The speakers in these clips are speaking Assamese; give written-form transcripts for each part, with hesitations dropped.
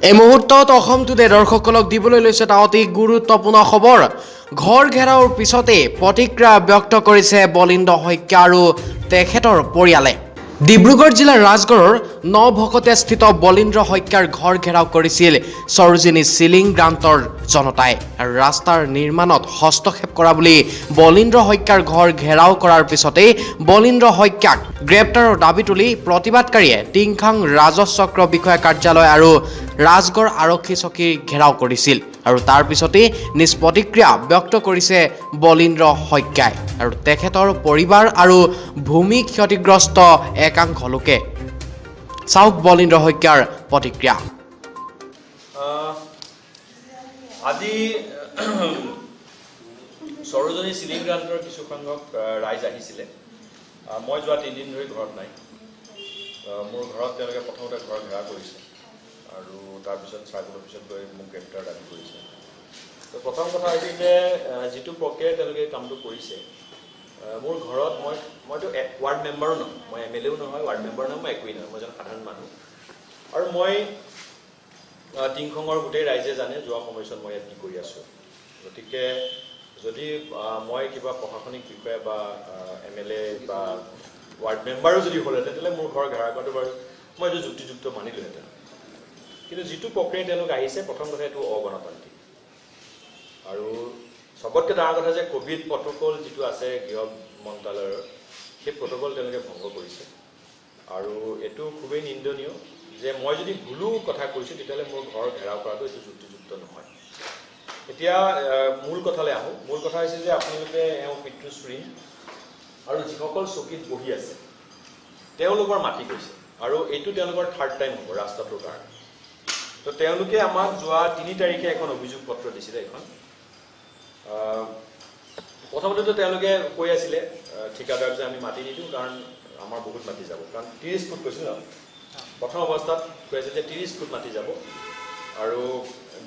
এই মুহূৰ্তত অসম টুডে দৰ্শকসকলক দিবলৈ লৈছে এটা অতি গুৰুত্বপূৰ্ণ খবৰ। ঘৰ ঘেৰাওৰ পিছতে প্ৰতিক্ৰিয়া ব্যক্ত কৰিছে বলিন্দ্ৰ শইকীয়া আৰু তেখেতৰ পৰিয়ালে। ডিব্ৰুগড় জিলাৰ ৰাজগড়ৰ নভকতে স্থিত বলিন্দ্ৰ শইকীয়াৰ ঘৰ ঘেৰাও কৰিছিল সৰোজিনী চিলিং গ্ৰান্টৰ জনতাই। আৰু ৰাস্তাৰ নিৰ্মাণত হস্তক্ষেপ কৰা বুলি বলিন্দ্ৰ শইকীয়াৰ ঘৰ ঘেৰাও কৰাৰ পিছতেই বলিন্দ্ৰ শইকীয়াক গ্ৰেপ্তাৰৰ দাবী তুলি প্ৰতিবাদকাৰীয়ে টিংখাং ৰাজহ চক্ৰ বিষয়া কাৰ্যালয় আৰু ৰাজগড় আৰক্ষী চকী ঘেৰাও কৰিছিল। আৰু তাৰ পিছতেই নিজ প্ৰতিক্ৰিয়া ব্যক্ত কৰিছে বলিন্দ্ৰ শইকীয়াই আৰু তেখেতৰ পৰিবাৰ আৰু ভূমি ক্ষতিগ্ৰস্ত একাংশ লোকে। চাওক বলিন্দ্ৰ শইকীয়াৰ প্ৰতিক্ৰিয়া। আজি সৰোজনী চিলিং গ্ৰান্টৰ কিছু সংখ্যক ৰাইজ আহিছিলে। মই যোৱা 3 দিন ধৰি ঘৰত নাই। মোৰ ঘৰত তেওঁলোকে প্ৰথমতে ঘৰ ঘেৰা কৰিছে আৰু তাৰপিছত চাৰ্কল অফিচত গৈ মোক গ্ৰেপ্তাৰ দাবী কৰিছে। তো প্ৰথম কথা হৈছে যে যিটো প্ৰক্ৰিয়াৰে তেওঁলোকে কামটো কৰিছে, মোৰ ঘৰত মইতো ৱাৰ্ড মেম্বাৰো নহয়, মই MLA ও নহয়, ৱাৰ্ড মেম্বাৰো নহয়, মই একোৱেই নহয়, মই এজন সাধাৰণ মানুহ। আৰু মই টিংখঙৰ গোটেই ৰাইজে জানে যোৱা সময়ছোৱাত মই ইয়াত কি কৰি আছোঁ। গতিকে যদি মই কিবা প্ৰশাসনিক বিষয়া বা MLA বা ৱাৰ্ড মেম্বাৰো যদি হ'লহেঁতেন, তেতিয়াহ'লে মোৰ ঘৰ ঘেৰা কৰাটো বাৰু মই এইটো যুক্তিযুক্ত মানিলোহেঁতেন। কিন্তু যিটো প্ৰক্ৰিয়াৰে তেওঁলোক আহিছে, প্ৰথম কথা এইটো অগণতান্ত্ৰিক। আৰু চবতকৈ ডাঙৰ কথা যে ক'ভিড প্ৰট'কল যিটো আছে গৃহ মন্ত্ৰালয়ৰ, সেই প্ৰট'কল তেওঁলোকে ভংগ কৰিছে। আৰু এইটো খুবেই নিন্দনীয় যে মই যদি ভুলো কথা কৈছোঁ, তেতিয়াহ'লে মোৰ ঘৰ ঘেৰাও কৰাটো এইটো যুক্তিযুক্ত নহয়। এতিয়া মূল কথালৈ আহোঁ। মূল কথা হৈছে যে আপোনালোকে এওঁ পিতৃশ্ৰী আৰু যিসকল চকীত বহি আছে তেওঁলোকৰ মাটি গৈছে, আৰু এইটো তেওঁলোকৰ 3rd টাইম হ'ব ৰাস্তাটোৰ কাৰণে। তো তেওঁলোকে আমাক যোৱা 3 তাৰিখে এখন অভিযোগ পত্ৰ দিছিলে। এখন প্ৰথমতেতো তেওঁলোকে কৈ আছিলে ঠিকাদাৰক যে আমি মাটি নিদিওঁ, কাৰণ আমাৰ বহুত মাটি যাব, কাৰণ 30 ফুট কৈছিল ন। প্ৰথম অৱস্থাত কৈ আছিল যে 30 ফুট মাটি যাব, আৰু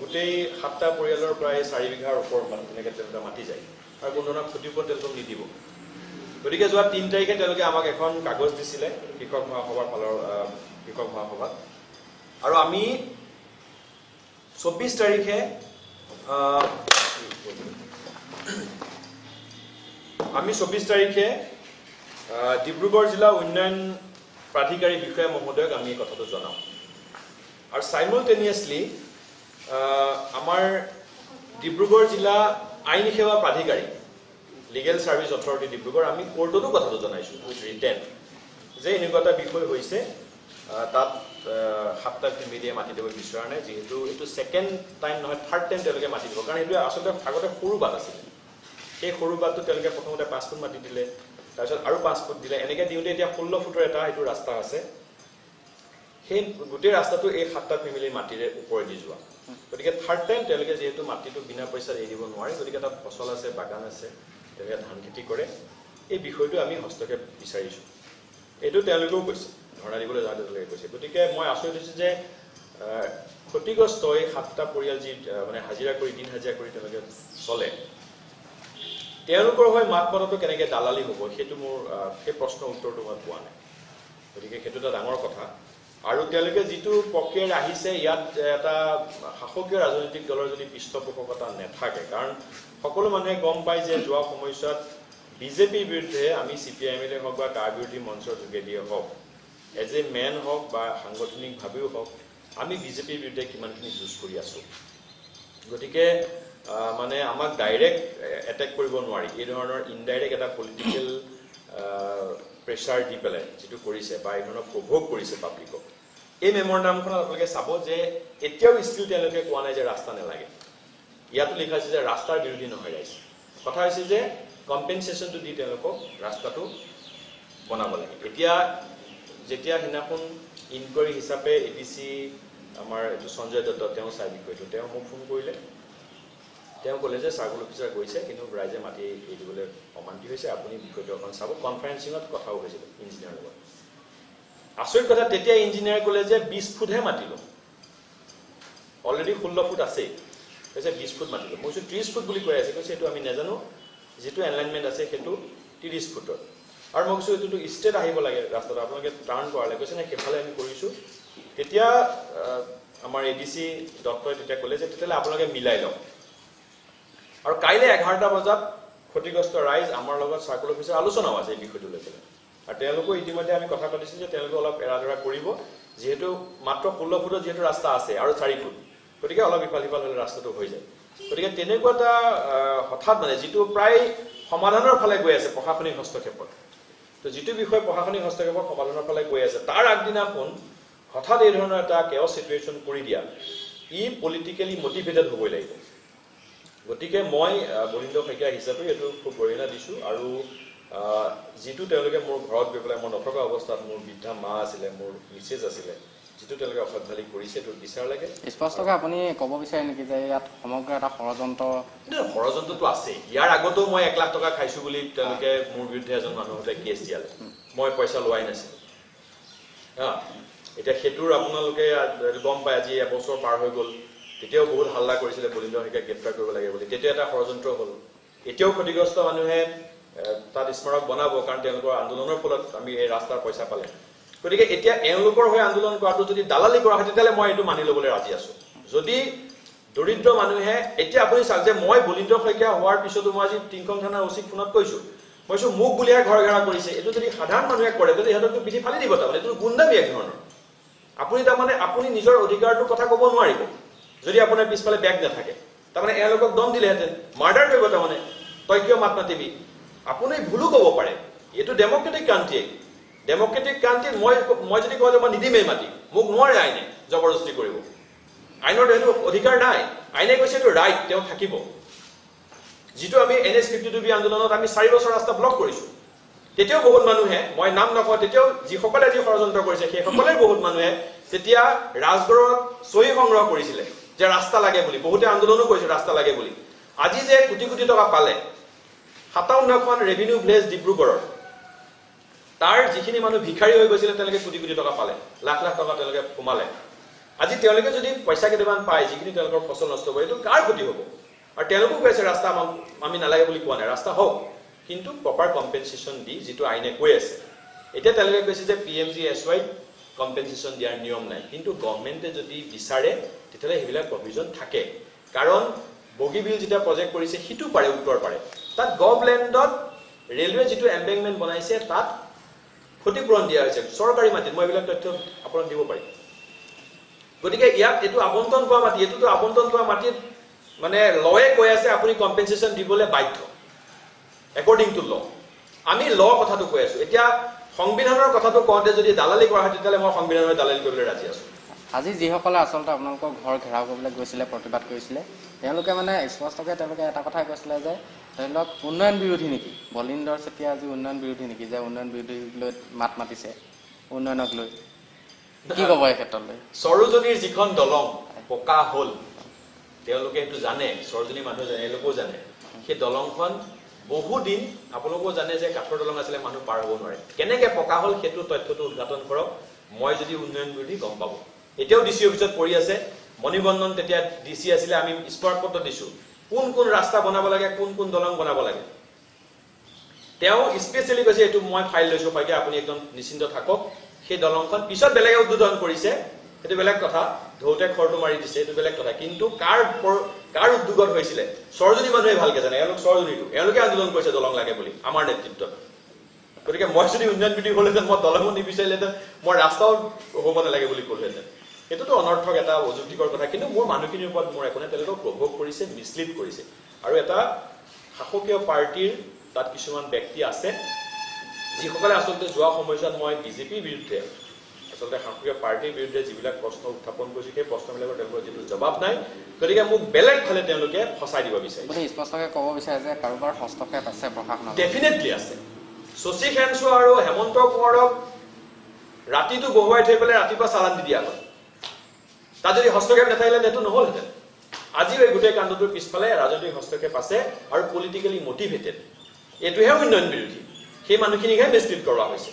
গোটেই 7টা পৰিয়ালৰ প্ৰায় 4 বিঘাৰ ওপৰত তেনেকৈ তেওঁলোকে মাটি যায়, আৰু কোনো ধৰণৰ ক্ষতিপূৰণ তেওঁলোকক নিদিব। গতিকে যোৱা 3 তাৰিখে তেওঁলোকে আমাক এখন কাগজ দিছিলে কৃষক মহাসভাৰ ফালৰ কৃষক মহাসভাত, আৰু আমি 24 তাৰিখে ডিব্ৰুগড় জিলা উন্নয়ন প্ৰাধিকাৰী বিষয়া মহোদয়ক আমি এই কথাটো জনাওঁ। আৰু চাইমলটেনিয়াছলি আমাৰ ডিব্ৰুগড় জিলা আইন সেৱা প্ৰাধিকাৰী লিগেল ছাৰ্ভিচ অথৰিটি ডিব্ৰুগড়, আমি কোৰ্টতো কথাটো জনাইছোঁ উইথ ৰিটেন, যে এনেকুৱা এটা বিষয় হৈছে, তাত 7টা ফেমিলিয়ে মাটি দিব বিচৰা নাই। যিহেতু এইটো 2nd টাইম নহয়, 3rd টাইম তেওঁলোকে মাটি দিব, কাৰণ এইটো আচলতে আগতে সৰু বাট আছিলে। সেই সৰু বাটটো তেওঁলোকে প্ৰথমতে 5 ফুট মাটি দিলে, তাৰপিছত আৰু 5 ফুট দিলে, এনেকৈ দিওঁতে এতিয়া 16 ফুটৰ এটা এইটো ৰাস্তা আছে। সেই গোটেই ৰাস্তাটো এই 7টা ফেমিলিৰ মাটিৰে ওপৰেদি যোৱা। গতিকে 3rd টাইম তেওঁলোকে যিহেতু মাটিটো বিনা পইচাত এৰি দিব নোৱাৰে, গতিকে তাত ফচল আছে, বাগান আছে, তেওঁলোকে ধান খেতি কৰে। এই বিষয়টো আমি হস্তক্ষেপ বিচাৰিছোঁ, এইটো তেওঁলোকেও কৈছে, ধৰ্ণা দিবলৈ যাওঁতে তেওঁলোকে কৈছে। গতিকে মই আচৰিত হৈছোঁ যে ক্ষতিগ্ৰস্ত এই 7টা পৰিয়াল যি মানে হাজিৰা কৰি, দিন হাজিৰা কৰি তেওঁলোকে চলে, তেওঁলোকৰ হৈ মাত মতাটো কেনেকৈ দালালি হ'ব, সেইটো মোৰ সেই প্ৰশ্নৰ উত্তৰটো মই পোৱা নাই। গতিকে সেইটো এটা ডাঙৰ কথা। আৰু তেওঁলোকে যিটো প্ৰক্ৰিয়াৰে আহিছে, ইয়াত এটা শাসকীয় ৰাজনৈতিক দলৰ যদি পৃষ্ঠপোষকতা নাথাকে, কাৰণ সকলো মানুহে গম পায় যে যোৱা সময়ছোৱাত বিজেপিৰ বিৰুদ্ধে আমি CPIM-এ হওক বা কাৰ বিৰোধী মঞ্চৰ যোগেদিয়ে হওক, এজ এ মেন হওক বা সাংগঠনিকভাৱেও হওক, আমি বিজেপিৰ বিৰুদ্ধে কিমানখিনি যুঁজ কৰি আছোঁ। গতিকে মানে আমাক ডাইৰেক্ট এটেক কৰিব নোৱাৰি, এই ধৰণৰ ইনডাইৰেক্ট এটা পলিটিকেল প্ৰেছাৰ দি পেলাই যিটো কৰিছে, বা এই ধৰণৰ প্ৰভোগ কৰিছে পাব্লিকক। এই মেম'ৰেণ্ডামখনত আপোনালোকে চাব যে এতিয়াও ষ্টিল তেওঁলোকে কোৱা নাই যে ৰাস্তা নালাগে। ইয়াতো লিখা আছে যে ৰাস্তাৰ বিৰোধী নহয় ৰাইজ। কথা হৈছে যে কম্পেনচেশ্যনটো দি তেওঁলোকক ৰাস্তাটো বনাব লাগে। এতিয়া যেতিয়া সেইদিনাখন ইনকুৱাৰী হিচাপে ADC আমাৰ এইটো সঞ্জয় দত্ত, তেওঁ চাই বিষয়টো, তেওঁ মোক ফোন কৰিলে। তেওঁ ক'লে যে চাৰ্কল অফিচাৰ গৈছে, কিন্তু ৰাইজে মাটি এৰি দিবলৈ অমান্তি হৈছে, আপুনি বিষয়টো অকণ চাব। কনফাৰেন্সিঙত কথাও হৈছিল ইঞ্জিনিয়াৰৰ লগত। আচৰিত কথা, তেতিয়া ইঞ্জিনিয়াৰে ক'লে যে 20 ফুটহে মাতি ল'ম, অলৰেডি 16 ফুট আছেই, কৈছে 20 ফুট মাতি ল'ম। মই কৈছোঁ 30 ফুট বুলি কৈ আছে, কৈছে সেইটো আমি নাজানো, যিটো এলাইনমেণ্ট আছে সেইটো 30 ফুটৰ। আৰু মই কৈছোঁ এইটোতো ষ্টেট আহিব লাগে ৰাস্তাটো, আপোনালোকে টাৰ্ণ কৰালে, কৈছে নাই সেইফালে আমি কৰিছোঁ। তেতিয়া আমাৰ আমাৰ এডিসি দত্তই তেতিয়া ক'লে যে তেতিয়ালে আপোনালোকে মিলাই লওক আৰু কাইলে 11টা বজাত ক্ষতিগ্ৰস্ত ৰাইজ আমাৰ লগত সাৰ্কেল অফিচৰ আলোচনাও আছে এই বিষয়টো লৈ পেলাই আৰু তেওঁলোকো ইতিমধ্যে আমি কথা পাতিছো যে তেওঁলোকে অলপ এৰাধৰা কৰিব যেহেতু মাত্ৰ 16 ফুটৰ যেহেতু ৰাস্তা আছে আৰু 4 ফুট গতিকে অলপ ইফাল হলে ৰাস্তাটো হৈ যায় গতিকে তেনেকুৱা এটা হঠাৎ মানে যেটো প্ৰায় সমাধানৰ ফালে গৈ আছে প্ৰশাসনিক হস্তক্ষেপত তো যেটো বিষয় প্ৰশাসনিক হস্তক্ষেপৰ সমাধানৰ ফালে গৈ আছে তাৰ আগদিনাখন হঠাৎ এই ধৰণৰ এটা কেও সিচুৱেচন কৰি দিয়া ই পলিটিক্যালি মোটিভেটেড হ'বই লাগিব গতিকে মই বলিন্দ শইকীয়া হিচাপে এটো খুব গৰিহণা দিছো আৰু যেটো তেওঁলোকে মোৰ ঘৰত গৈ পেলাই মই নথকা অৱস্থাত মোৰ বৃদ্ধা মা আছিলে মোৰ মিছেজ আছিলে যেটো তেওঁলোকে অসভ্যালি কৰিছে তো বিচাৰ লাগে স্পষ্টকৈ আপুনি ক'ব বিচাৰে নেকি যে ইয়াত সমগ্ৰ এটা ষড়যন্ত্ৰটো আছে ইয়াৰ আগতো মই 1 লাখ টকা খাইছো বুলি তেওঁলোকে মোৰ বিৰুদ্ধে এজন মানুহতে কেছ দিয়ালে মই পইচা লোৱাই নাছিলো এটা হেতুৰ আপোনালোকে গম পায় আজি এবছৰ পাৰ হৈ গ'ল তেতিয়াও বহুত হাল্লা কৰিছিলে বলিন্দ শইকীয়া গ্ৰেপ্তাৰ কৰিব লাগে বুলি তেতিয়া এটা ষড়যন্ত্ৰ হ'ল এতিয়াও ক্ষতিগ্ৰস্ত মানুহে তাত স্মাৰক বনাব কাৰণ তেওঁলোকৰ আন্দোলনৰ ফলত আমি এই ৰাস্তাৰ পইচা পালে গতিকে এতিয়া এওঁলোকৰ হৈ আন্দোলন কৰাটো যদি দালালি কৰা হয় তেতিয়ালে মই এইটো মানি ল'বলৈ ৰাজি আছো যদি দৰিদ্ৰ মানুহে এতিয়া আপুনি চাওক যে মই বলিন্দ শইকীয়া হোৱাৰ পিছতো মই আজি টিংকং থানাৰ ওসিক ফোনত কৈছো মইছো মুখ বুলিয়াৰ ঘৰ ঘেৰা কৰিছে এইটো যদি সাধাৰণ মানুহে কৰে তেতিয়ালে ইহঁতক পিঠি ফালি দিব তাৰমানে এইটো গুণ্ডামি এক ধৰণৰ আপুনি তাৰমানে আপুনি নিজৰ অধিকাৰটোৰ কথা ক'ব নোৱাৰিব যদি আপোনাৰ পিছফালে বেগ নাথাকে তাৰমানে এওঁলোকক দম দিলেহেঁতেন মাৰ্ডাৰ কৰিব তাৰমানে তই কিয় মাত নাতিবি আপুনি ভুলো ক'ব পাৰে এইটো ডেমক্ৰেটিক কাণ্ট্ৰি মই যদি কওঁ যে মই নিদিমেই মাতি মোক নোৱাৰে আইনে জবৰদস্তি কৰিব আইনৰ এইটো অধিকাৰ নাই আইনে কৈছে এইটো ৰাইট তেওঁ থাকিব যেটো আমি NS 52B আন্দোলনত আমি 4 বছৰ ৰাস্তা ব্লক কৰিছো তেতিয়াও বহুত মানুহে মই নাম নকওঁ তেতিয়াও যিসকলে যি ষড়যন্ত্ৰ কৰিছে সেই সকলে বহুত মানুহে তেতিয়া ৰাজগড়ত সহি সংগ্ৰহ কৰিছিল যে ৰাস্তা লাগে বুলি বহুতে আন্দোলনো কৰিছে ৰাস্তা লাগে বুলি আজি যে কোটি কোটি টকা পালে 57খন ৰেভিনিউ ভিলেজ ডিব্ৰুগড়ৰ তাৰ যিখিনি মানুহ ভিখাৰী হৈ গৈছিল তেওঁলোকে কোটি কোটি টকা পালে লাখ লাখ টকা তেওঁলোকে কমালে আজি তেওঁলোকে যদি পইচা কেইটামান পায় যিখিনি তেওঁলোকৰ ফসল নষ্ট কৰে এইটো কাৰ ক্ষতি হ'ব আৰু তেওঁলোকো কৈছে ৰাস্তা আমি নালাগে বুলি কোৱা নাই ৰাস্তা হওক কিন্তু প্ৰপাৰ কম্পেনসেচন দি যেটো আইনে কৈ আছে এতিয়া তেওঁলোকে কৈছে যে PMGSY কম্পেনসেচন দিয়াৰ নিয়ম নাই কিন্তু গভৰ্ণমেণ্টে যদি বিচাৰে তেতিয়ালে হেবিলাক প্ৰভিজন থাকে কাৰণ বগীবিল যেটা প্ৰজেক্ট কৰিছে হিটু পাৰে উত্তৰ পাৰে তাত গভৰ্ণমেণ্টত ৰেলৱে যেটো এম্বেংকমেন্ট বনাইছে তাত ক্ষতিপূৰণ দিয়া হৈছে সৰকাৰি মাটিত মই এইবিলাক তথ্য আপোনাক দিব পাৰিম গতিকে ইয়াত এটো আবণ্টন পোৱা মাটি এটোটো আবণ্টন পোৱা মাটিত মানে লয়ে কৈ আছে আপুনি কম্পেনসেচন দিবলৈ বাধ্য according to law আমি ল কথাটো কৈ আছো এতিয়া সংবিধানৰ কথাটো কওঁতে যদি দালালি কৰা হয় তেতিয়ালে মই সংবিধানৰ দালালি কৰিবলৈ ৰাজি আছো আজি যিসকলে আচলতে আপোনালোকৰ ঘৰ ঘেৰাও কৰিবলৈ গৈছিলে প্ৰতিবাদ কৰিছিলে তেওঁলোকে মানে স্পষ্টকৈ তেওঁলোকে এটা কথা কৈছিলে যে তেওঁলোক উন্নয়ন বিৰোধী নেকি বলিন্দৰ চেতিয়া আজি উন্নয়ন বিৰোধী নেকি যে উন্নয়ন বিৰোধী লৈ মাত মাতিছে উন্নয়নক লৈ কি ক'ব এই ক্ষেত্ৰলৈ সৰোজনীৰ যিখন দলং পকা হ'ল তেওঁলোকে এটো জানে সৰোজনী মানুহ জানে এলোকো জানে সেই দলংখন বহু দিন আপোনালোকো জানে যে কাঠৰ দলং আছিল মানুহ পাৰ হ'ব নোৱাৰে কেনেকৈ পকা হ'ল সেইটো তথ্যটো উদ্ঘাটন কৰক মই যদি উন্নয়ন বিৰোধী গম পাব এতিয়াও ডিসি অফিসত পৰি আছে মনিবন্ধন তেতিয়া ডিসি আছিলে আমি স্পষ্টপত্ৰ দিছো কোন ৰাস্তা বনাব লাগে কোন দলং বনাব লাগে তেওঁ স্পেশালি কৈছে এটো মই ফাইল লৈছো পাইকে আপুনি একদম নিশ্চিন্ত থাকক সেই দলংখন পিছত বেলেগে উদ্বোধন কৰিছে এটো বেলেগ কথা ধৌতে খৰটো মাৰি দিছে এটো বেলেগ কথা কিন্তু কাৰ উদ্যোগত হৈছিল সৰজনী মানুহে ভালকে জানে এলোক সৰজনীটো এলোকে আন্দোলন কৰিছে দলং লাগে বুলি আমাৰ নেতৃত্বত গতিকে মই যদি উন্নয়ন বিৰোধী হলেতেন মই দলং নিবিচাৰিলেতেন মই ৰাস্তাও হ'ব নালাগে বুলি ক'লেতেন এটোতো অনৰ্থক এটা অযুক্তিকৰ কথা কিন্তু মোৰ মানুহখিনিৰ ওপৰত মোৰ একোনে তেওঁলোকক প্ৰভোগ কৰিছে মিছলিড কৰিছে আৰু এটা শাসকীয় পাৰ্টিৰ তাত কিছুমান ব্যক্তি আছে যিসকলে আচলতে যোৱা সময়ছোৱাত মই বিজেপিৰ বিৰুদ্ধে আচলতে শাসকীয় পাৰ্টিৰ বিৰুদ্ধে যিবিলাক প্ৰশ্ন উত্থাপন কৰিছে সেই প্ৰশ্নবিলাকৰ তেওঁলোকৰ যিটো জবাব নাই গতিকে মোক বেলেগ ফালে তেওঁলোকে ফসাই দিব বিচাৰে আপুনি স্পষ্টকৈ ক'ব বিচাৰে যে কাৰোবাৰ হস্তক্ষেপ আছে প্ৰশাসনত ডেফিনেটলি আছে শশী খেনসু আৰু হেমন্ত কোঁৱৰক ৰাতিটো বহুৱাই থৈ পেলাই ৰাতিপুৱা চালান দি দিয়া হয় তাত যদি হস্তক্ষেপ নাথাকিলে সেইটো নহ'লহেঁতেন আজিও এই গোটেই কাণ্ডটোৰ পিছফালে ৰাজনৈতিক হস্তক্ষেপ আছে আৰু পলিটিক্যালি মোটিভেটেড এইটোহে উন্নয়ন বিৰোধী সেই মানুহখিনিকহে মিছলিড কৰা হৈছে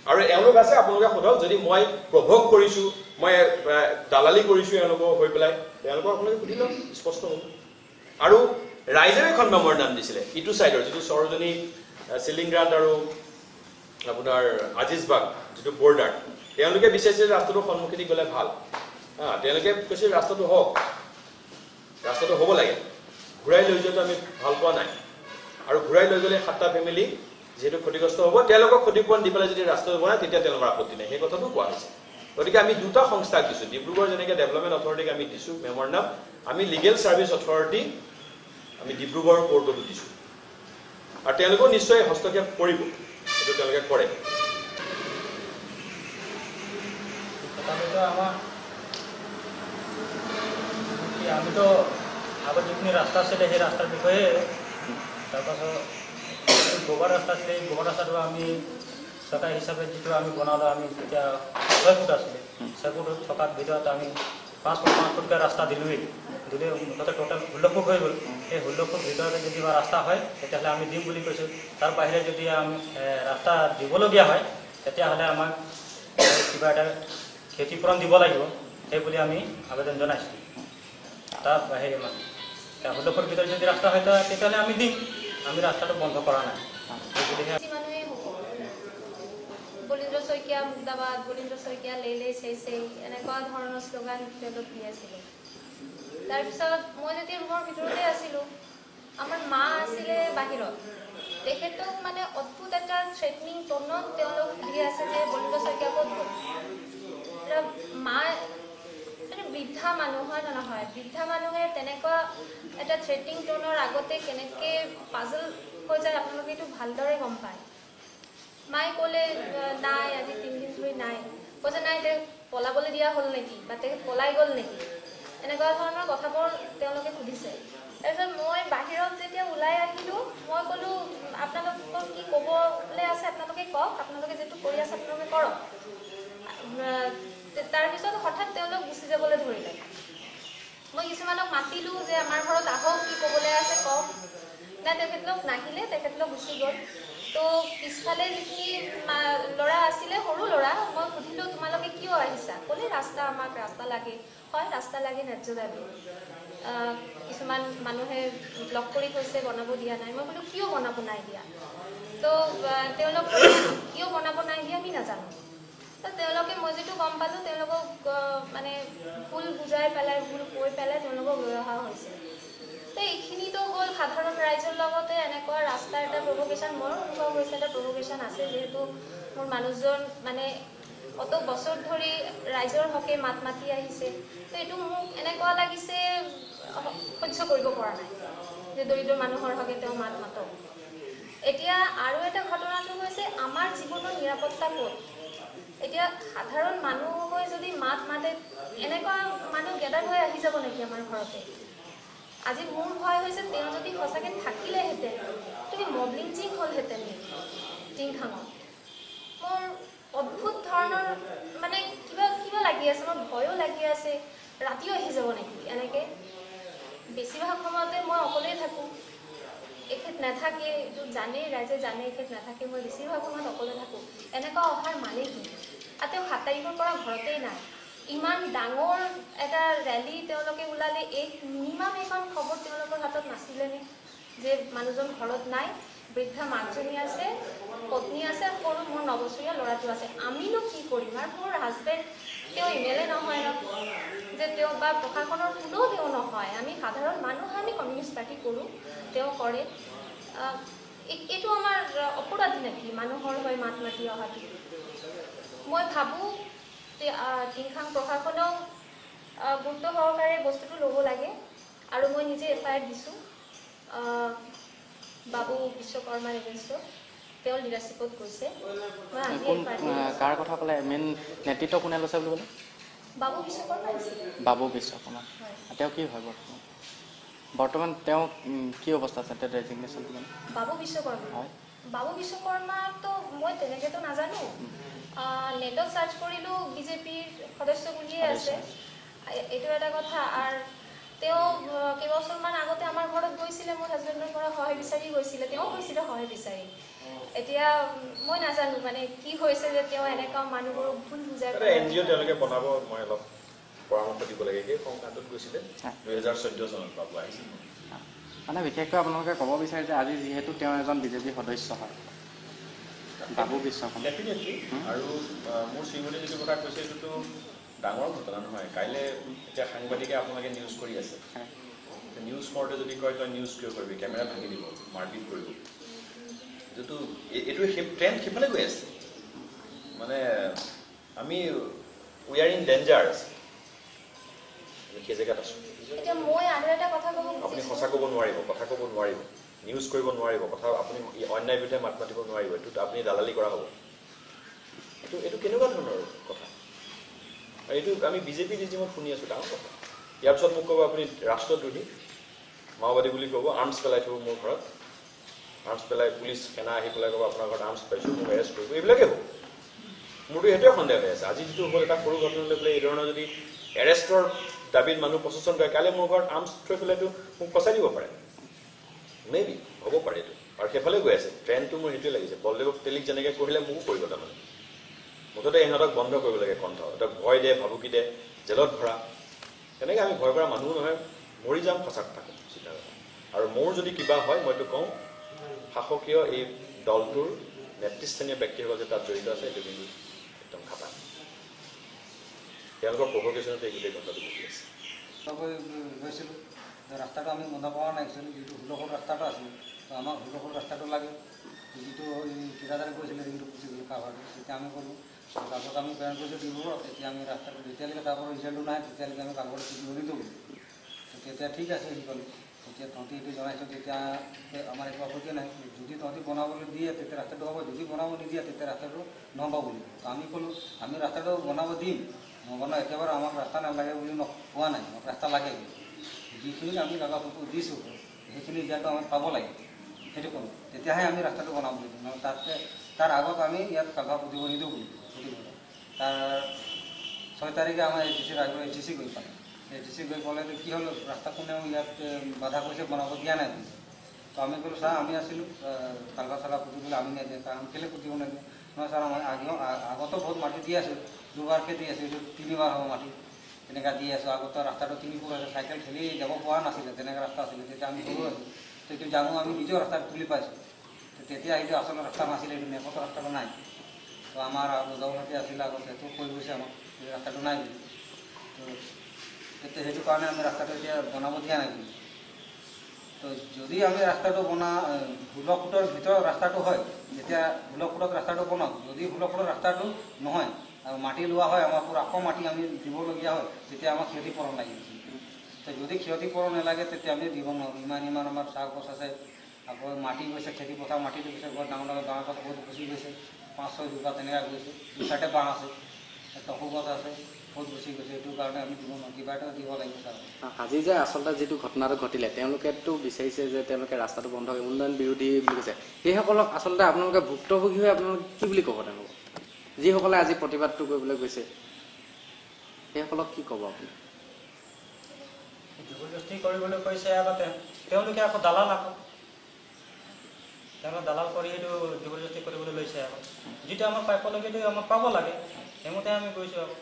আৰু এওঁলোক আছে আপোনালোকে সোধক যদি মই প্ৰভোগ কৰিছো মই দালালি কৰিছো এওঁলোকক হৈ পেলাই তেওঁলোকক আপোনালোকে সুধি লওক স্পষ্ট হ'ব আৰু ৰাইজে এখন মেমৰেণ্ডাম দিছিলে ইটো সাইডৰ যেটো সৰজনী সিলিংগ্ৰান্ড আৰু আপোনাৰ আজিজবাগ যেটো বৰ্ডাৰ তেওঁলোকে বিচাৰিছে ৰাস্তাটো সন্মুখেদি গ'লে ভাল তেওঁলোকে কৈছে ৰাস্তাটো হওক, ৰাস্তাটো হ'ব লাগে, ঘূৰাই লৈ যোৱাটো আমি ভাল পোৱা নাই। আৰু ঘূৰাই লৈ গ'লে 7টা ফেমিলি যিহেতু ক্ষতিগ্ৰস্ত হ'ব, তেওঁলোকক ক্ষতিপূৰণ দি পেলাই যদি ৰাস্তাটো বনায় তেতিয়া তেওঁলোকৰ আপত্তি নাই, সেই কথাটো কোৱা হৈছে। গতিকে আমি দুটা সংস্থাক দিছোঁ, ডিব্ৰুগড় যেনেকৈ ডেভেলপমেণ্ট অথৰিটিক আমি দিছোঁ মেমৰেণ্ডাম, আমি লিগেল ছাৰ্ভিচ অথৰিটি আমি ডিব্ৰুগড় কোৰ্টতো দিছোঁ, আৰু তেওঁলোকেও নিশ্চয় হস্তক্ষেপ কৰিব, সেইটো তেওঁলোকে কৰে। আমিতো আগত যিখিনি ৰাস্তা আছিলে সেই ৰাস্তাৰ বিষয়ে, তাৰপাছত গোবৰ ৰাস্তা আছিলে, এই গোবৰ ৰাস্তাটো আমি চৰকাৰী হিচাপে যিটো আমি বনালোঁ, আমি তেতিয়া 6 ফুট আছিলে, 6 ফুট থকাৰ ভিতৰত আমি 5 ফুটকৈ ৰাস্তা দিলোঁৱেই, দিলে মুঠতে টোটেল 16 ফুট হৈ গ'ল। সেই 16 ফুট ভিতৰতে যদি বা ৰাস্তা হয় তেতিয়াহ'লে আমি দিম বুলি কৈছোঁ। তাৰ বাহিৰে যদি আমি ৰাস্তা দিবলগীয়া হয় তেতিয়াহ'লে আমাক কিবা এটা ক্ষতিপূৰণ দিব লাগিব, সেই বুলি আমি আবেদন জনাইছোঁ। তাৰ বাহিৰে মানে 16 ফুট ভিতৰত যদি ৰাস্তা হয় তেতিয়াহ'লে আমি দিম, আমি ৰাস্তাটো বন্ধ কৰা নাই। বলীন্দ্ৰ শইকীয়া মুৰ্দাবাদ, বলীন্দ্ৰ শইকীয়া লেইলে চেই এনেকুৱা ধৰণৰ শ্লোগান তেওঁলোক দি আছিলে। তাৰপিছত মই যেতিয়া ৰুমৰ ভিতৰতে আছিলোঁ, আমাৰ মা আছিলে বাহিৰত, তেখেতক মানে অদ্ভুত এটা থ্ৰেটনিং টনত তেওঁলোক দি আছে যে বলীন্দ্ৰ শইকীয়া ক'ত গ'ল। মা বৃদ্ধা মানুহ হয় নে নহয়, বৃদ্ধা মানুহে তেনেকুৱা এটা থ্ৰেটনিং টনৰ আগতে কেনেকৈ পাজল হৈ যায় আপোনালোকে এইটো ভালদৰে গম পায়। মায়ে ক'লে নাই আজি 3 দিন ধৰি নাই, কৈছে নাই তেওঁ পলাবলৈ দিয়া হ'ল নেকি বা তেখেত পলাই গ'ল নেকি, এনেকুৱা ধৰণৰ কথাবোৰ তেওঁলোকে সুধিছে। তাৰপিছত মই বাহিৰত যেতিয়া ওলাই আহিলোঁ, মই ক'লোঁ আপোনালোকক কি ক'বলৈ আছে আপোনালোকে কওক, আপোনালোকে যিটো কৰি আছে আপোনালোকে কৰক। তাৰপিছত হঠাৎ তেওঁলোক গুচি যাবলৈ ধৰিলে। মই কিছুমানক মাতিলোঁ যে আমাৰ ঘৰত আহক, কি ক'বলৈ আছে কওক। নাই, তেখেতলোক নাহিলে, তেখেতলোক গুচি গ'ল। তো পিছফালে যিখিনি ল'ৰা আছিলে, সৰু ল'ৰা, মই সুধিলোঁ তোমালোকে কিয় আহিছা, ক'লে ৰাস্তা, আমাক ৰাস্তা লাগে। হয় ৰাস্তা লাগে, ন্যায্য দাবী। কিছুমান মানুহে ব্লক কৰি থৈছে, বনাব দিয়া নাই। মই বোলো কিয় বনাব নাই দিয়া, তো তেওঁলোক কিয় বনাব নাই দিয়া আমি নাজানো। তো তেওঁলোকে মই যিটো গম পালোঁ তেওঁলোকক মানে ভুল বুজাই পেলাই, ভুল কৈ পেলাই তেওঁলোকক লৈ অহা হৈছে। তো এইখিনিতো হ'ল সাধাৰণ ৰাইজৰ লগতে এনেকুৱা ৰাস্তাৰ এটা প্ৰভোকেশ্যন, মোৰ অনুভৱ হৈছে এটা প্ৰভোকেশ্যন আছে, যিহেতু মোৰ মানুহজন মানে অত বছৰ ধৰি ৰাইজৰ হকে মাত মাতি আহিছে। তো এইটো মোক এনেকুৱা লাগিছে সহ্য কৰিব পৰা নাই যে দৰিদ্ৰ মানুহৰ হকে তেওঁ মাত মাতক। এতিয়া আৰু এটা ঘটনাটো হৈছে আমাৰ জীৱনৰ নিৰাপত্তা ক'ত। এতিয়া সাধাৰণ মানুহ হৈ যদি মাত মাতে, এনেকুৱা মানুহ গেদাৰ হৈ আহি যাব নেকি আমাৰ ঘৰতে। আজি মোৰ ভয় হৈছে তেওঁ যদি সঁচাকৈ থাকিলেহেঁতেন তুমি মব লিঞ্চিং হ'লহেঁতেন নেকি টিংখাঙত। মোৰ অদ্ভুত ধৰণৰ মানে কিবা কিবা লাগি আছে, মোৰ ভয়ো লাগি আছে, ৰাতিও আহি যাব নেকি এনেকৈ। বেছিভাগ সময়তে মই অকলেই থাকোঁ, এখেত নাথাকে, এইটো জানেই, ৰাইজে জানে এখেত নাথাকে, মই বেছিভাগ সময়ত অকলে থাকোঁ। এনেকুৱা অহাৰ মানে কি, আৰু তেওঁ 7 তাৰিখৰ পৰা ঘৰতেই নাই। ইমান ডাঙৰ এটা ৰেলী তেওঁলোকে ওলালে, এই মিনিমাম এখন খবৰ তেওঁলোকৰ হাতত নাছিলেনে যে মানুহজন ঘৰত নাই, বৃদ্ধা মাকজনী আছে, পত্নী আছে, সৰু মোৰ 9 বছৰীয়া ল'ৰাটো আছে, আমিনো কি কৰিম। আৰু মোৰ হাজবেণ্ড তেওঁ এমএলএ নহয় ন, যে তেওঁ বা প্ৰশাসনৰ কোনেও তেওঁ নহয়, আমি সাধাৰণ মানুহ, আমি কমিউনিষ্ট পাৰ্টি কৰোঁ, তেওঁ কৰে। এইটো আমাৰ অপৰাধ নেকি মানুহৰ হৈ মাত মাতি অহাটো। মই ভাবোঁ যে টিংখাং প্ৰশাসনেও গুৰুত্ব সহকাৰে বস্তুটো ল'ব লাগে। আৰু মই নিজে এফআইআৰ দিছোঁ বাবু বিশ্বকৰ্মাৰ এগেইনষ্টত, তেওঁ লিডাৰশ্বিপত গৈছে। মই আজি কাৰ কথা ক'লে, মেইন নেতৃত্ব কোনে লৈছে বুলি ক'লে? বাবু বিশ্বকৰ্মা দিছিলে। বাবু বিশ্বকৰ্মা, তেওঁ কি হয় বৰ্তমান তেওঁ কি অৱস্থা আছে, তেওঁ ৰেজিগনেশ্যন মানে? বাবু বিশ্বকৰ্মা হয়, বাবু বিশ্বকৰ্মাটো মই তেনেকৈতো নাজানো। নেটত চাৰ্চ কৰিলোঁ বিজেপিৰ সদস্য বুলিয়ে আছে, এইটো এটা কথা। আৰু তেওঁ কেইবছৰমান আগতে আমাৰ ঘৰত গৈছিলে, মোৰ হাজবেণ্ডৰ পৰা সহায় বিচাৰি গৈছিলে, তেওঁ গৈছিলে সহায় বিচাৰি। এতিয়া মই নাজানো মানে কি হৈছে যে তেওঁ এনেকুৱা মানুহবোৰক ভুল বুজাই NGO তেওঁলোকে বনাব, মই অলপ পৰামৰ্শ দিব লাগে। সেই সংস্থাটোত গৈছিলে 2014 চনত বাবু আহিছিল। মানে বিশেষকৈ আপোনালোকে ক'ব বিচাৰে যে আজি যিহেতু তেওঁ এজন বিজেপি সদস্য হয়, বাবু বিশ্বকৰ্মা, ডেফিনেটলি। আৰু মোৰ শ্ৰীমতী যিটো কথা কৈছে, এইটোতো ডাঙৰ ঘটনা নহয়। কাইলৈ এতিয়া সাংবাদিকে আপোনালোকে নিউজ কৰি আছে, নিউজ কৰোঁতে যদি কয় তই নিউজ কিয় কৰিবি, কেমেৰা ভাঙি দিব, মাৰপিট কৰিব, এইটো ট্ৰেণ্ড সেইফালে গৈ আছে। মানে আমি উই আৰ ইন ডেঞ্জাৰ, সেই জেগাত আছোঁ। এতিয়া মই আৰু এটা কথা ক'ব আপুনি সঁচা ক'ব নোৱাৰিব, কথা ক'ব নোৱাৰিব, নিউজ কৰিব নোৱাৰিব, কথা আপুনি অন্যায় বিৰুদ্ধে মাত মাতিব নোৱাৰিব, এইটো আপুনি দালালি কৰা হ'ব। এইটো কেনেকুৱা ধৰণৰ কথা? এইটো আমি বিজেপি ৰেজিমত শুনি আছোঁ, ডাঙৰ কথা। ইয়াৰ পিছত মোক ক'ব আপুনি ৰাষ্ট্ৰদ্ৰোহী, মাওবাদী বুলি ক'ব, আৰ্মছ পেলাই থ'ব মোৰ ঘৰত, আৰ্মছ পেলাই পুলিচ সেনা আহি পেলাই ক'ব আপোনাৰ ঘৰত আৰ্মছ পাইছোঁ, মোক এৰেষ্ট কৰিব, এইবিলাকেই হ'ব। মোৰতো সেইটোৱে সন্দেহ হৈ আছে। আজি যিটো হ'ল এটা সৰু ঘটনা লৈ পেলাই এই ধৰণৰ যদি এৰেষ্টৰ দাবীত মানুহ প্ৰচেচন কৰে, কাইলৈ মোৰ ঘৰত আৰ্মছ থৈ পেলাইতো মোক ফচাই দিব পাৰে, মেবি হ'ব পাৰে এইটো। আৰু সেইফালে গৈ আছে, ট্ৰেণ্ডটো মোৰ সেইটোৱে লাগিছে। বলদেৱক তেলীক যেনেকৈ কৰিলে মোকো কৰিব তাৰমানে। মুঠতে ইহঁতক বন্ধ কৰিব লাগে কণ্ঠ, সিহঁতক ভয় দে, ভাবুকি দে, জেলত ভৰা। তেনেকৈ আমি ভয় কৰা মানুহ নহয়, মৰি যাম সঁচাক থাকোঁ চিন্তা কথা। আৰু মোৰ যদি কিবা হয় মইতো কওঁ, শাসকীয় এই দলটোৰ নেতৃস্থানীয় ব্যক্তিসকল যে তাত জড়িত আছে, এইটো কিন্তু একদম খাটা। তেওঁলোকৰ প্ৰভোকেশ্যনতে এই গোটেই ঘটনাটো ঘটি আছে। গৈছিলোঁ ৰাস্তাটো আমি বন্ধ কৰা নাই, একচুৱেলি যিটো হুলকল ৰাস্তাটো আছিল, তো আমাক হুলকল ৰাস্তাটো লাগে। যিটো ঠিকাদাৰে কৈছিলে কিন্তু গুচি গ'লোঁ কাভাৰটো, তেতিয়া আমি ক'লোঁ। তাৰপাছত আমি প্লেন কৰিছোঁ ডিব্ৰুগড়ত, তেতিয়া আমি ৰাস্তাটো যেতিয়ালৈকে তাৰ পৰা ৰিজাল্টটো নাই তেতিয়ালৈকে আমি কাগজ নিদিওঁ বুলি। তেতিয়া ঠিক আছে বুলি ক'লোঁ। তেতিয়া তহঁতি এইটো জনাইছোঁ, তেতিয়া আমাৰ একো আপত্তি নাই। যদি তহঁতি বনাবলৈ দিয়ে তেতিয়া ৰাস্তাটো হ'ব, যদি বনাব নিদিয়ে তেতিয়া ৰাস্তাটো নহ'ব বুলি। তো আমি ক'লোঁ আমি ৰাস্তাটো বনাব দিম, নবনাও একেবাৰে আমাক ৰাস্তা নালাগে বুলি কোৱা নাই, আমাক ৰাস্তা লাগে। যিখিনি আমি কাগজপত্ৰ দিছোঁ সেইখিনি ৰিজাল্টটো আমি পাব লাগে, সেইটো ক'লোঁ। তেতিয়াহে আমি ৰাস্তাটো বনাম বুলি দিম, তাৰ আগত আমি ইয়াত কাগজ দিব নিদিওঁ বুলি সুধিবলৈ। তাৰ 6 তাৰিখে আমাৰ ATC গৈ পালে। ATC গৈ ক'লে কি হ'ল, ৰাস্তা কোনেও ইয়াত বাধা কৰিছে, বনাব দিয়া নাই বুলি। তো আমি ক'লোঁ ছাৰ আমি আছিলোঁ, কাগজ চাগজ পুতিবলৈ আমি নিদিয়ে, কাৰণ কেলৈ পুতিব নিদিয়ে? নহয় ছাৰ মই আগতো বহুত মাটি দি আছোঁ, 2বাৰকৈ দি আছোঁ, এইটো 3বাৰ হ'ব মাটি তেনেকৈ দি আছোঁ। আগতো ৰাস্তাটো 3 ফুট আছে, চাইকেল ঠেলি যাব পৰা নাছিলে, তেনেকৈ ৰাস্তা আছিলে। তেতিয়া আমি সৰু আছোঁ, সেইটো জানো, আমি নিজেও ৰাস্তাটো তুলি পাইছোঁ। তেতিয়া সেইটো আচলতে ৰাস্তা নাছিলে, এইটো মেপত ৰাস্তাটো নাই। তো আমাৰ দৌলতে আছিলে আগত, সেইটো কৈ গৈছে আমাক ৰাস্তাটো নাই বুলি। তো তেতিয়া সেইটো কাৰণে আমি ৰাস্তাটো এতিয়া বনাব দিয়া নাই বুলি। তো যদি আমি ৰাস্তাটো 16 ফুটৰ ভিতৰত ৰাস্তাটো হয়, যেতিয়া 16 ফুটত ৰাস্তাটো বনাওক। যদি 16 ফুটৰ ৰাস্তাটো নহয় আৰু মাটি লোৱা হয়, আমাৰ পৰা আকৌ মাটি আমি দিবলগীয়া হয়, তেতিয়া আমাক ক্ষতিপূৰণ লাগিব। তো যদি ক্ষতিপূৰণ নালাগে তেতিয়া আমি দিব নোৱাৰোঁ। ইমান আমাৰ চাহ গছ আছে, আকৌ মাটি গৈছে, খেতিপথাৰ মাটিটো গৈছে, বৰ ডাঙৰ ডাঙৰ গাঁৱৰ পৰা বহুত গুচি গৈছে, 5-6 জোপা তেনেকৈ গৈছে, 2-4টা বাঁহ আছে, টকো গছ আছে, বহুত গুচি গৈছে। এইটো কাৰণে আমি দিব নোৱাৰোঁ, কিবা এটা দিব লাগিব ছাৰ। আজি যে আচলতে যিটো ঘটনাটো ঘটিলে, তেওঁলোকেতো বিচাৰিছে যে তেওঁলোকে ৰাস্তাটো বন্ধ কৰি উন্নয়ন বিৰোধী বুলি কৈছে। সেইসকলক আচলতে আপোনালোকে ভুক্তভোগী হৈ আপোনালোকে কি বুলি ক'ব তেওঁলোকক, যিসকলে আজি প্ৰতিবাদটো কৰিবলৈ গৈছে, সেইসকলক কি ক'ব আপুনি? জবৰদস্তি কৰিবলৈ কৈছে, আকৌ তেওঁলোকে আকৌ দালাল, তেওঁলোকে দালাল কৰি সেইটো জবৰদস্তি কৰিবলৈ লৈছে। আকৌ যিটো আমাক পাবলগীয়া আমাক পাব লাগে, সেইমতে আমি গৈছোঁ। আকৌ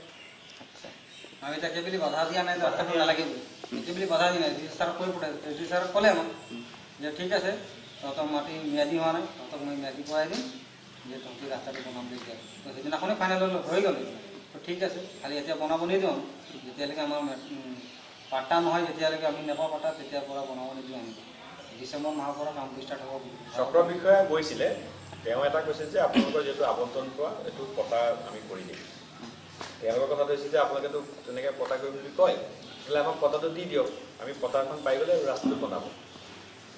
আমি তাকে বুলি বাধা দিয়া নাই, ৰাস্তাটো নালাগে বুলি সেইটো বুলি বাধা দিয়া নাই। ছাৰক কৈ পঠাইছোঁ, এটি ছাৰক ক'লে আমাক যে ঠিক আছে, তহঁতক মাটি ম্যাদী হোৱা নাই, তহঁতক মই ম্যাদী কৰাই দিম, যে তহঁতি ৰাস্তাটো বনাম বুলি দিয়া। তো সেইদিনাখনেই ফাইনেল হৈ গ'ল। তো ঠিক আছে, খালি এতিয়া বনাব নিদিওঁ, যেতিয়ালৈকে আমাৰ পাট্টা নহয়, যেতিয়ালৈকে আমি নেপাওঁ পাট্টা, তেতিয়াৰ পৰা বনাব নিদিওঁ। আমি ডিচেম্বৰ মাহৰ পৰা কামটো ষ্টাৰ্ট হ'ব বুলি। চক্ৰ বিষয়া গৈছিলে, তেওঁ এটা কৈছে যে আপোনালোকৰ যিহেতু আবণ্টন পোৱা এইটো পতা আমি কৰি দিম। তেওঁলোকৰ কথাটো হৈছে যে আপোনালোকেতো তেনেকৈ পতা কৰিম বুলি কয়, তেতিয়াহ'লে আমাক পতাটো দি দিয়ক, আমি পতাখন পাই গ'লে ৰাস্তাটো বনাব।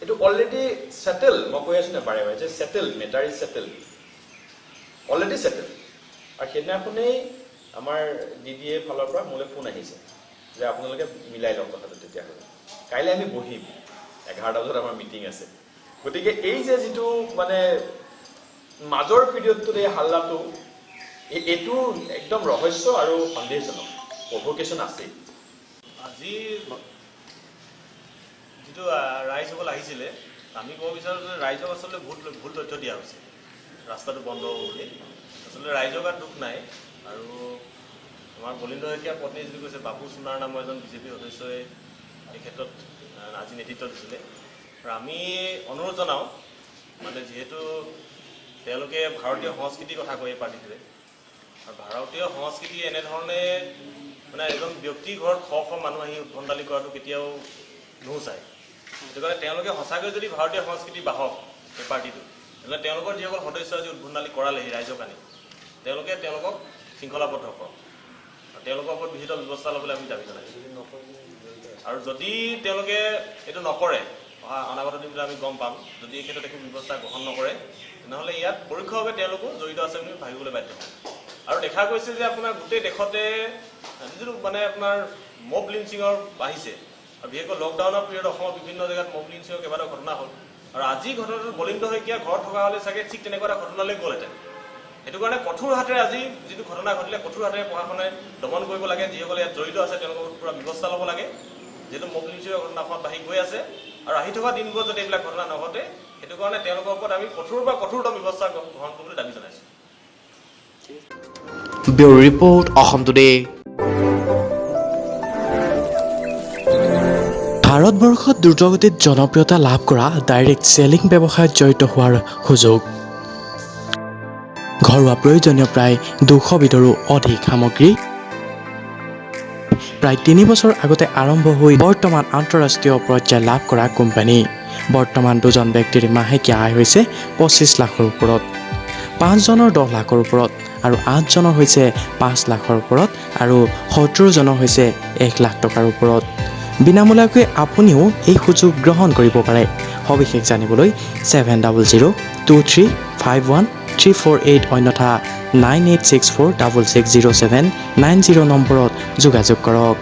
এইটো অলৰেডি ছেটেল, মই কৈ আছোঁ নে বাৰে বাৰে যে settle, matter is settle, already settle. আৰু সেইদিনাখনেই আমাৰ DDA ফালৰ পৰা মোলৈ ফোন আহিছে যে আপোনালোকে মিলাই লওক কথাটো। তেতিয়াহ'লে কাইলৈ আমি বহিম, 11টা বজাত আমাৰ মিটিং আছে। গতিকে এই যে যিটো মানে মাজৰ পিৰিয়ডটোত এই হাল্লাটো, এইটো একদম ৰহস্য আৰু সন্দেহজনক, প্ৰভোকেশ্যন আছেই। আজি যিটো ৰাইজসকল আহিছিলে, আমি ক'ব বিচাৰোঁ যে ৰাইজক আচলতে ভুল তথ্য দিয়া হৈছে ৰাস্তাটো বন্ধ হ'ব বুলি। আচলতে ৰাইজৰ গাত দুখ নাই। আৰু আমাৰ বলিন্দ শইকীয়াৰ পত্নী যিটো কৈছে, বাবু সোণাৰ নামৰ এজন বিজেপি সদস্যই এই ক্ষেত্ৰত আজি নেতৃত্ব দিছিলে। আৰু আমি অনুৰোধ জনাওঁ, মানে যিহেতু তেওঁলোকে ভাৰতীয় সংস্কৃতিৰ কথা কয় এই পাৰ্টিটোৱে, আৰু ভাৰতীয় সংস্কৃতি এনেধৰণে মানে এজন ব্যক্তিৰ ঘৰত শ শ মানুহ আহি উদ্ভণ্ডালি কৰাটো কেতিয়াও নোচায়। সেইটো কাৰণে তেওঁলোকে সঁচাকৈ যদি ভাৰতীয় সংস্কৃতিৰ বাহক এই পাৰ্টিটো, তেনেহ'লে তেওঁলোকৰ যিসকল সদস্য আজি উদ্ভণ্ডালি কৰালেহি ৰাইজক আনি, তেওঁলোকে তেওঁলোকক শৃংখলাবদ্ধ কৰক, তেওঁলোকৰ ওপৰত বিহিত ব্যৱস্থা ল'বলৈ আমি দাবী জনাইছোঁ। আৰু যদি তেওঁলোকে এইটো নকৰে, অনাগত দিনবিলাক আমি গম পাম, যদি এই ক্ষেত্ৰত একো ব্যৱস্থা গ্ৰহণ নকৰে, তেনেহ'লে ইয়াত পৰোক্ষভাৱে তেওঁলোকো জড়িত আছে বুলি ভাবিবলৈ বাধ্য হ'ব। আৰু দেখা গৈছে যে আপোনাৰ গোটেই দেশতে যিটো মানে আপোনাৰ মব লিঞ্চিঙৰ বাঢ়িছে, আৰু বিশেষকৈ লকডাউনৰ পিৰিয়ড অসমৰ বিভিন্ন জেগাত মব লিঞ্চিঙৰ কেইবাটাও ঘটনা হ'ল। আৰু আজি ঘটনাটো বলিন্দ্ৰ শইকীয়া ঘৰত থকা হ'লে চাগে ঠিক তেনেকুৱা এটা ঘটনালৈ গ'লহেঁতেন। সেইটো কাৰণে কঠোৰ হাতেৰে আজি যিটো ঘটনা ঘটিলে কঠোৰ হাতেৰে প্ৰশাসনে দমন কৰিব লাগে, যিসকলে ইয়াত জড়িত আছে তেওঁলোকৰ পূৰা ব্যৱস্থা ল'ব লাগে, যিহেতু মব লিঞ্চিঙৰ ঘটনাখন বাঢ়ি গৈ আছে। আৰু আহি থকা দিনবোৰত যাতে এইবিলাক ঘটনা নঘটে, সেইটো কাৰণে তেওঁলোকৰ ওপৰত আমি কঠোৰ বা কঠোৰতম ব্যৱস্থা গ্ৰহণ কৰিবলৈ দাবী জনাইছোঁ। Bureau report Assam today. ভাৰতবৰ্ষত দ্ৰুতগতিত জনপ্ৰিয়তা লাভ কৰা ডাইৰেক্ট চেলিং ব্যৱসায়ত জড়িত হোৱাৰ সুযোগ। ঘৰুৱা প্ৰয়োজনীয় প্ৰায় 200 বিধৰো অধিক সামগ্ৰী প্ৰায় 3 বছৰ আগতে আৰম্ভ হৈ বৰ্তমান আন্তঃৰাষ্ট্ৰীয় পৰ্যায় লাভ কৰা কোম্পানী। বৰ্তমান 2জন ব্যক্তিৰ মাহেকীয়া আয় হৈছে 25 লাখৰ ওপৰত, 5জনৰ 10 লাখৰ ওপৰত, আৰু 8জনৰ হৈছে 5 লাখৰ ওপৰত, আৰু 17জনৰ হৈছে 1 লাখ টকাৰ ওপৰত। বিনামূলীয়াকৈ আপুনিও এই সুযোগ গ্ৰহণ কৰিব পাৰে। সবিশেষ জানিবলৈ 7002351348 অন্যথা 9864660790 নম্বৰত যোগাযোগ কৰক।